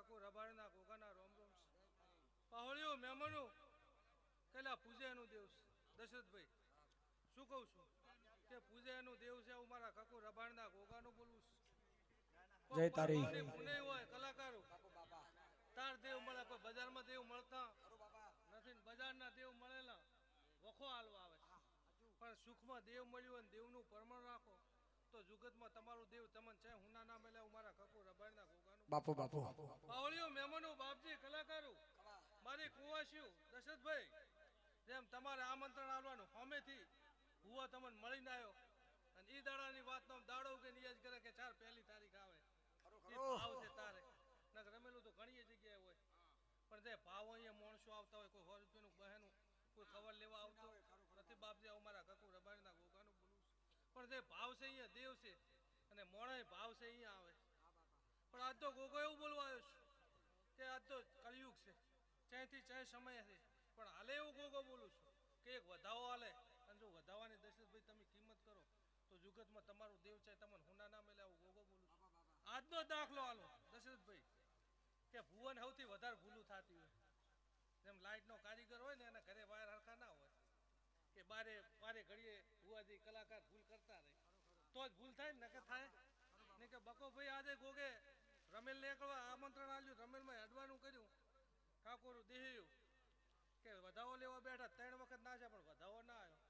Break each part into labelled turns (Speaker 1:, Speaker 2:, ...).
Speaker 1: કકુ રબાડના ગોગાના રોમ રોમ પાહોળિયો મહેમાનો કેલા પૂજ્યાનું દેવ દશરથભાઈ શું કહું છું કે પૂજ્યાનું દેવ છે હું મારા કકુ રબાડના ગોગાનું બોલું છું
Speaker 2: જય તારી
Speaker 1: પુણે હોય કલાકારો તાર દેવ મળે કોઈ બજારમાં દેવ મળતા નથી બજારના દેવ મળેલા વખો હાલવા આવે પણ સુખમાં દેવ મળ્યું અને દેવનું પરમણ રાખો તો જુગતમાં તમારું દેવ તમને છે હુના ના મેલે મારા કપૂર રબાડના ગોગાનું
Speaker 2: બાપુ બાપુ
Speaker 1: પાવળીઓ મહેમાનો બાપજી કલાકારો મારી કુવાસીઓ દશરથભાઈ જેમ તમારે આમંત્રણ આવવાનું હોમેથી હુવા તમને મળીને આવ્યો અને ઈ દાડાની વાતનો દાડો કે નિયજ કરે કે 4 પહેલી તારીખ આવે આવશે તારે નક રમેલું તો ઘણી જગ્યાએ હોય પણ તે ભાવ અહીંયા માણસો આવતા હોય કોઈ 100 રૂપિયાનું બહેનું કોઈ ખબર લેવા આવતો નથી બાપજી અમારા કકુ રબાડના ગોગાનું બોલું પણ તે ભાવ છે અહીંયા દેવ છે અને મોણાય ભાવ છે અહીંયા આવે પણ આજ તો ગોગો એવું બોલવા આવ્યો છે કે આજ તો કળિયુગ છે ચાયથી ચાય સમય છે પણ હાલે એવું ગોગો બોલું છું કે એક વધાવો હાલે અને જો વધાવાની દશરથભાઈ તમે કિંમત કરો તો જુગતમાં તમારું દેવ છે તમને હુના ના મેલે આવું ગોગો બોલું છું આજનો દાખલો હાલો દશરથભાઈ કે ભુવન સૌથી વધારે ભૂલું થતી હોય જેમ લાઇટનો કારીગર હોય ને એના ઘરે વાયર હરખા ના હોય કે બારે ઘડીએ ભુવાજી કલાકાર ભૂલ કરતા રહે તો જ ભૂલ થાય ને કે થાય ને કે બકો ભાઈ આજે ગોગે રમેલ ને એકવા આમંત્રણ આલ્યું રમેલમાં અડવાનું કર્યું ઠાકોર દેહ્યું કે વધાવો લેવા બેઠા 3 વખત ના છે પણ વધાવો ના આવ્યો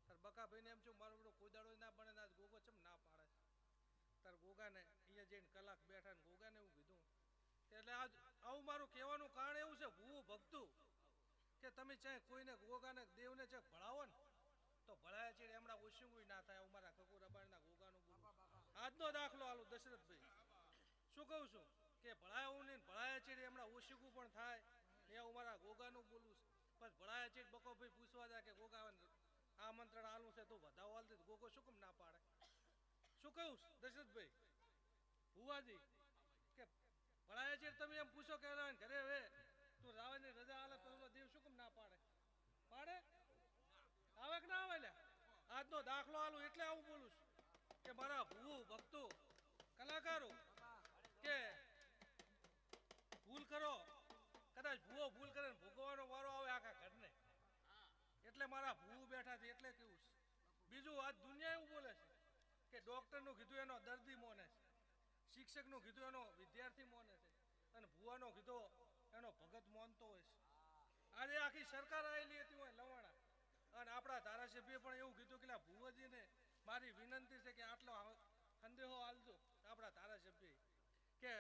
Speaker 1: તાર બકા ભાઈને એમ છું મારો બધો કોઈ દાડો ના બને આજ ગોગો ચમ ના પાડે તાર ગોગાને અહીંયા જઈને કલાક બેઠા ને ગોગાને એવું કીધું એટલે આજ આવું મારું કહેવાનું કારણ એવું છે ભૂવું ભક્તું કે તમે ચાહે કોઈને ગોગાને દેવને ચાહે ભણાવો ને તો ભણાયા છે એમના ઓછું ના થાય હું મારા કકુ રબાડના ગોગાનું બોલું આજનો દાખલો આલું દશરથભાઈ શું કહું છું કે ભણાયું નહીં ભણાયા છે એમના ઓછું પણ થાય એ હું મારા ગોગાનું બોલું પણ ભણાયા છે બકો ભાઈ પૂછવા જાય કે ગોગા આમંત્રણ આલું છે તો વધાવો હાલ ગોગો શું કેમ ના પાડે શું કહું દશરથભાઈ ભુવાજી કે ભણાયા છે તમે એમ પૂછો કે ઘરે હવે તું રાવણની રજા આલે તો દેવ શું કેમ ના પાડે પાડે આવે કે ના આવે લે આજનો દાખલો આલું એટલે આવું બોલું છું કે મારા ભૂ ભક્તો કલાકારો કે ભૂલ કરો કદાચ ભૂવો ભૂલ કરે ભોગવવાનો વારો આવે આખા ઘરને એટલે મારા ભૂ બેઠા છે એટલે કેવું છે બીજું આજ દુનિયા એવું બોલે છે કે ડોક્ટરનું કીધું એનો દર્દી મોને છે શિક્ષકનું કીધું એનો વિદ્યાર્થી મોને છે અને ભૂવાનો કીધો એનો ભગત માનતો હોય છે આજે આખી સરકાર આવેલી હતી હોય લવાણા અને આપણા ધારાસભ્ય પણ એવું કીધું કે ભુવાજીને મારી વિનંતી છે કે આટલો સંદેહો આલજો આપણા ધારાસભ્ય કે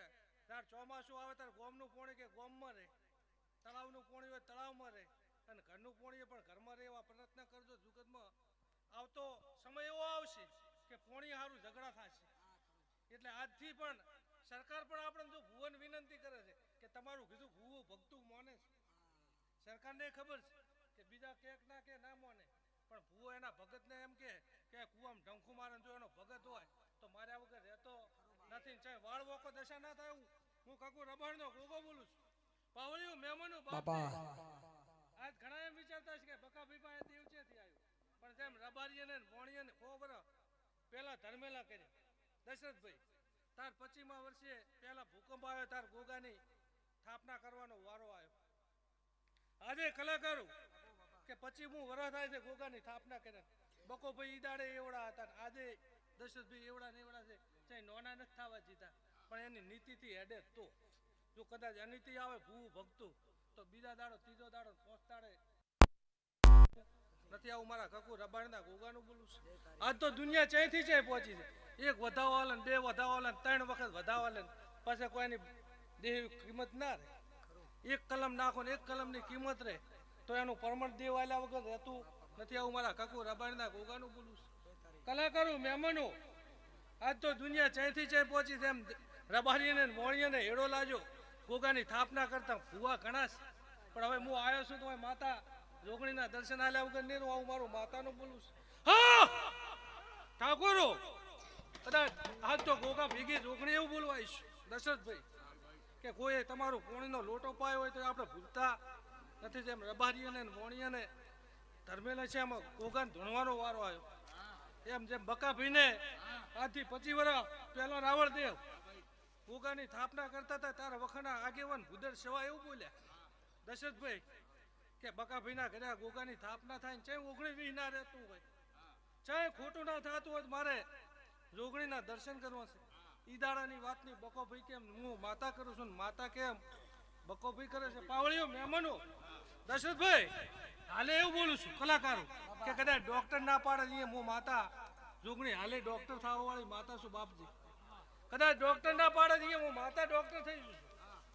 Speaker 1: તાર ચોમાસું આવે ત્યારે ગોમનું પોણી કે ગોમમાં રહે તળાવનું પોણી હોય તળાવમાં રહે અને ઘરનું પોણી પણ ઘરમાં રહે એવા પ્રયત્ન કરજો જુગતમાં આવતો સમય એવો આવશે કે પોણી સારું ઝઘડા થશે એટલે આજથી પણ સરકાર પણ આપણે જો ભુવન વિનંતી કરે છે કે તમારું કીધું ભૂવું ભક્તું માને છે સરકારને ખબર છે કે બીજા કેક ના કે ના માને પણ ભૂવો એના ભગતને એમ કે કુવામ ઢંખું મારે જો એનો ભગત હોય તો માર્યા વગર રહેતો નથી ચાહે વાળ વોકો દશા ના થાય હું કકુ રબાડનો ગોગો બોલું છું પાવળિયું મહેમાનો બાપા આજ ઘણા એમ વિચારતા છે કે બકાભાઈ પાસે દેવ છે આવ્યું પણ જેમ રબારીએ વોણીએ ખોબર પેલા ધર્મેલા કર્યા દશરથભાઈ તાર 25મા વર્ષે પહેલા ભૂકંપ આવ્યો તાર ગોગાની સ્થાપના કરવાનો વારો આવ્યો આજે કલાકારો કે 25મું વર્ષ થાય છે ગોગાની સ્થાપના કર્યા બકોભાઈ ઈદાડે એવડા હતા આજે દશરથભાઈ એવડા ને એવડા છે ચાહે નોના નથી થવા જીતા પણ એની નીતિથી હેડે તો જો કદાચ અનીતિ આવે ભૂ ભક્તું તો બીજા દાડો ત્રીજો દાડો પહોંચતાડે નથી આવું મારા કકુ રબાડના ગોગાનું બોલું છે આજ તો દુનિયા ચાયથી ચાય પહોંચી છે એક વધાવો આલે 2 વધાવો આલે 3 વખત વધાવો આલે પછી કોઈની દેહ કિંમત ના રહે એક કલમ નાખો ને એક કલમની કિંમત રહે તો એનું પરમણ દેવ આલ્યા વગર રહેતું નથી આવું મારા કકુ રબાડના ગોગાનું બોલું છે કલાકારો મહેમાનો આજ તો દુનિયા ચાયથી ચાય પહોંચી છે એમ રબારીને મોણીને હેડો લાજો ગોગાની સ્થાપના કરતા ભૂવા ઘણા છે પણ હવે હું આવ્યો છું તો માતા જોગણીના દર્શન આલ્યા વગર નહીં આવું મારું માતાનું બોલું છું હા ઠાકોરો કદાચ આજ તો ગોગા ભેગી જોગણી એવું બોલવા આવીશું દશરથભાઈ કે કોઈ તમારું પોણીનો લોટો પાયો હોય તો આપણે ભૂલતા નથી જેમ રબારીને મોણીને ધર્મેલા છે એમાં ગોગાને ધૂણવાનો વારો આવ્યો એમ જેમ બકાભાઈને આજથી 25 વર્ષ પહેલો રાવણ દેવ ગોગાની સ્થાપના કરતા હતા તારા વખાના આગેવાન ભૂદર સેવા એવું બોલ્યા દશરથભાઈ કે બકાભાઈના ઘરે ગોગાની સ્થાપના થાય ને ચાહે 19-20 ના રહેતું હોય, ચાહે ખોટું ના થતું હોય, મારે જોગણીના દર્શન કરવા છે. ઈ દાડાની વાતની બકોભાઈ કેમ હું માતા કરું છું ને માતા કેમ બકોભાઈ કરે છે. પાવળીઓ મહેમાનો દશરથભાઈ હાલે એવું બોલું છું કલાકારો કે કદાચ ડોક્ટર ના પાડે હું માતા જોગણી હાલે ડોક્ટર થવા વાળી માતા છું બાપજી. કદાચ ડોક્ટર ના પાડે હું માતા ડોક્ટર થઈ છું.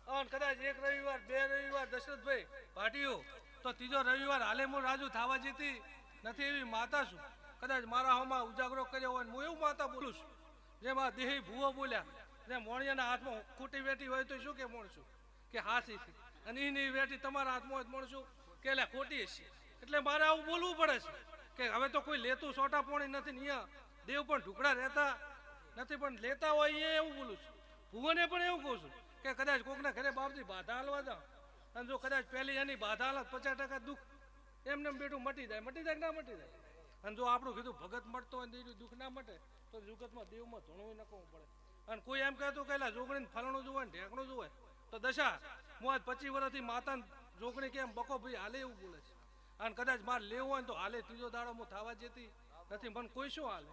Speaker 1: અને કદાચ 1 રવિવાર 2 રવિવાર દશરથભાઈ પાટીઓ તો 3જો રવિવાર હાલે હું રાજુ થવા જતી નથી એવી માતા છું. કદાચ મારા હોમાં ઉજાગરો કર્યો હોય હું એવું માતા બોલું છું જેમાં દેહી ભૂવો બોલ્યા જેમ મોણિયાના હાથમાં ખોટી વેટી હોય તો શું કે મોણશું કે હાસી છે અને એની વેટી તમારા હાથમાં હોય મોણશું કે એટલે ખોટી છે. એટલે મારે આવું બોલવું પડે છે કે હવે તો કોઈ લેતું સોટા પોણી નથી ને અહીંયા દેવ પણ ઢુકડા રહેતા નથી પણ લેતા હોય એ એવું બોલું છું. ભુવને પણ એવું કહું છું કે કદાચ કોકના ઘરે બાપજી બાધા હાલવા જાઓ અને જો કદાચ પહેલી એની બાધા હાલત 50% દુઃખ એમને બેઠું મટી જાય કે ના મટી જાય. અને જો આપણું કીધું ભગત મળતો હોય ને દુઃખ ના મટે તો જુગતમાં દેવમાં ધણું નખવું પડે. અને કોઈ એમ કહેતું કે જોગણીને ફલણું જોવે ને ઢેકણું જોવે તો દશા હું આજ 25 વર્ષથી માતા જોગણી કેમ બકો ભાઈ હાલે એવું બોલે છે. અને કદાચ મારે લેવું હોય ને તો હાલે 3જો દાડો હું થવા જતી નથી મને કોઈ શું હાલે.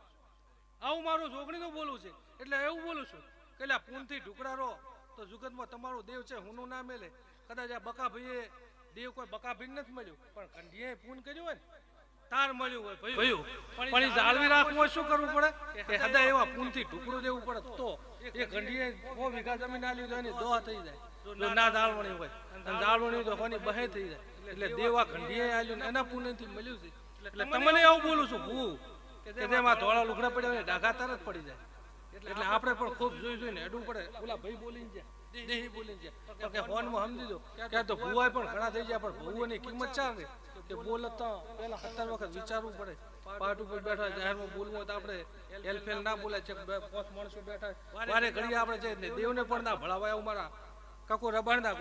Speaker 1: આવું મારું જોગણીનું બોલું છે. એટલે એવું બોલું છું કે પૂનથી ઢુકડા રહો તો જુગતમાં તમારું દેવ છે હુંનું ના મેલે. કદાચ આ બકાભાઈએ દેવ કોઈ બકાભાઈ નથી મળ્યું પણ કંઢીએ પૂન કર્યું હોય ને તાર મળ્યું હોય ભયું પણ એ જાળવી રાખવું શું કરવું પડે કે હદા એવા પૂનથી ઢુકડું દેવું પડે તો એ કંઢીએ 100 વીઘા જમીન આલી તો એની દોહા થઈ જાય. જો ના જાળવણી હોય અને જાળવણી તો કોની બહે થઈ જાય. એટલે દેવા કંઢીએ આલ્યું ને એના પૂનથી મળ્યું છે. એટલે તમને આવું બોલું છું ભૂ કે જેમાં ધોળા લુગડા પડ્યા હોય ડાઘા તરત પડી જાય. એટલે આપણે પણ ખૂબ જોઈને અડવું પડે. ઓલા ભાઈ બોલીને જાય દેહી બોલીને જાય તો કે ફોનમાં સમજી દો કે તો ભૂવાય પણ ઘણા થઈ જાય પણ ભૂવાની કિંમત ચાર રે કે બોલતા પેલા 17 વખત વિચારવું પડે. પાટ ઉપર બેઠા જાહેરમાં બોલવું હોય તો આપણે એલફેલ ના બોલાય છે. 5 માણસો બેઠા વારે ઘડી આપણે છે દેવને પણ ના ભળાવાય. મારા કાકો રબાણના